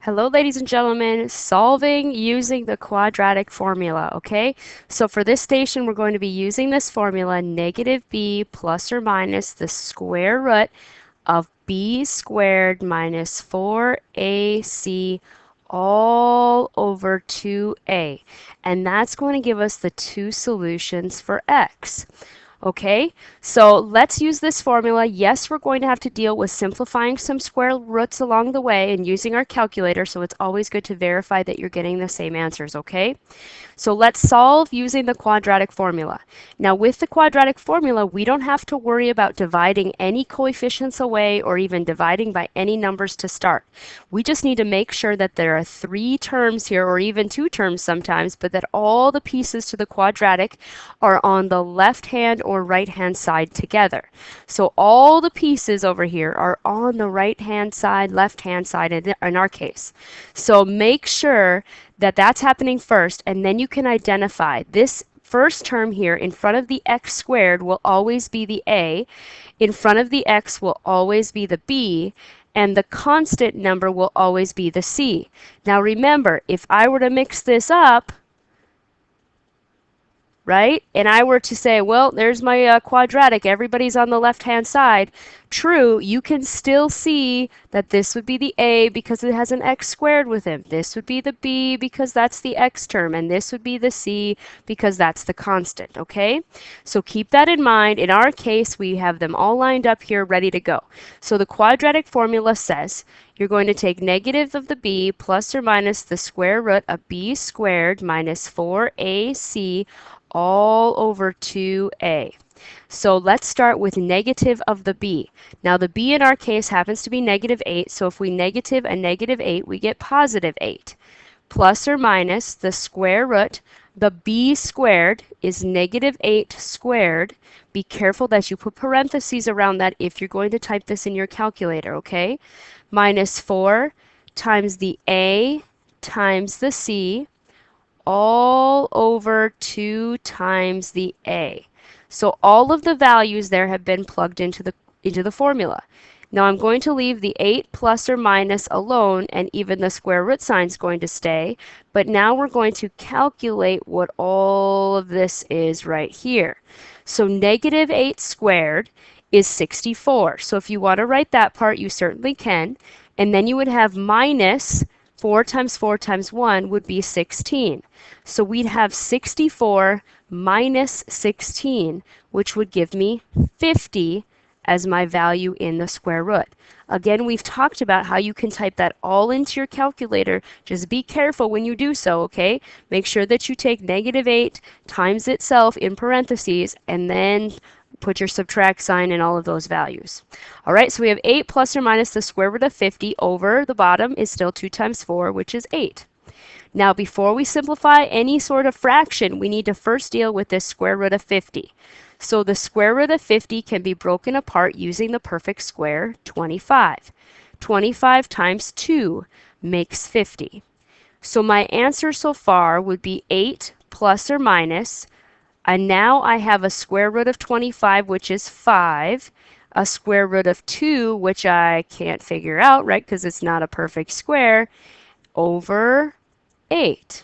Hello, ladies and gentlemen, solving using the quadratic formula, okay? So for this station, we're going to be using this formula, negative b plus or minus the square root of b squared minus 4ac all over 2a. And that's going to give us the two solutions for x. Okay, so let's use this formula. Yes, we're going to have to deal with simplifying some square roots along the way and using our calculator, so it's always good to verify that you're getting the same answers, okay? So let's solve using the quadratic formula. Now with the quadratic formula, we don't have to worry about dividing any coefficients away or even dividing by any numbers to start. We just need to make sure that there are three terms here, or even two terms sometimes, but that all the pieces to the quadratic are on the left hand or right hand side together. So all the pieces over here are on the right hand side, left hand side in our case. So make sure that that's happening first, and then you can identify this first term here in front of the x squared will always be the a, in front of the x will always be the b, and the constant number will always be the c. Now remember, if I were to mix this up, right? And I were to say, well, there's my quadratic, everybody's on the left-hand side. True, you can still see that this would be the a because it has an x squared with him. This would be the b because that's the x term, and this would be the c because that's the constant, okay? So keep that in mind. In our case, we have them all lined up here ready to go. So the quadratic formula says you're going to take negative of the b plus or minus the square root of b squared minus 4ac all over 2a. So let's start with negative of the b. Now the b in our case happens to be negative 8, so if we negative a negative 8, we get positive 8. Plus or minus the square root, the b squared is negative 8 squared. Be careful that you put parentheses around that if you're going to type this in your calculator, okay? Minus 4 times the a times the c all over 2 times the a. So all of the values there have been plugged into the formula. Now I'm going to leave the 8 plus or minus alone, and even the square root sign is going to stay. But now we're going to calculate what all of this is right here. So negative 8 squared is 64. So if you want to write that part, you certainly can. And then you would have minus 4 times 4 times 1 would be 16. So we'd have 64 minus 16, which would give me 50 as my value in the square root. Again, we've talked about how you can type that all into your calculator. Just be careful when you do so, okay? Make sure that you take negative 8 times itself in parentheses and then put your subtract sign and all of those values. All right, so we have 8 plus or minus the square root of 50 over the bottom is still 2 times 4, which is 8. Now, before we simplify any sort of fraction, we need to first deal with this square root of 50. So the square root of 50 can be broken apart using the perfect square, 25. 25 times 2 makes 50. So my answer so far would be 8 plus or minus, and now I have a square root of 25, which is 5, a square root of 2, which I can't figure out, right, because it's not a perfect square, over 8.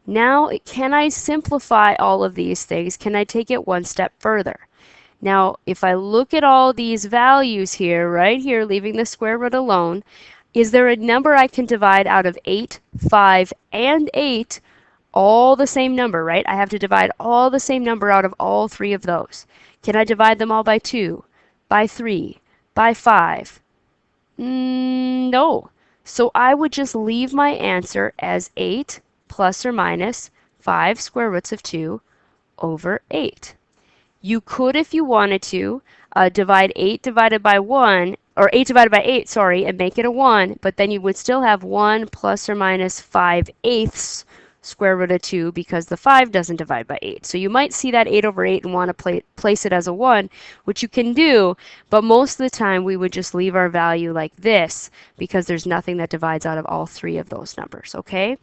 Now, can I simplify all of these things? Can I take it one step further? Now, if I look at all these values here, right here, leaving the square root alone, is there a number I can divide out of 8, 5, and 8 all the same number, right? I have to divide all the same number out of all three of those. Can I divide them all by 2, by 3, by 5? No. So I would just leave my answer as 8 plus or minus 5 square roots of 2 over 8. You could, if you wanted to, divide 8 divided by 1, or 8 divided by 8, sorry, and make it a 1, but then you would still have 1 plus or minus 5/8 square root of 2 because the 5 doesn't divide by 8. So you might see that 8 over 8 and want to place it as a 1, which you can do, but most of the time we would just leave our value like this because there's nothing that divides out of all three of those numbers, okay?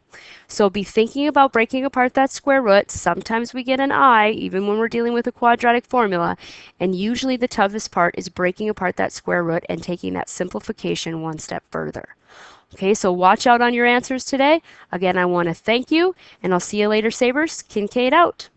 So be thinking about breaking apart that square root. Sometimes we get an I, even when we're dealing with a quadratic formula, and usually the toughest part is breaking apart that square root and taking that simplification one step further. Okay, so watch out on your answers today. Again, I want to thank you, and I'll see you later, Sabers. Kincaid out.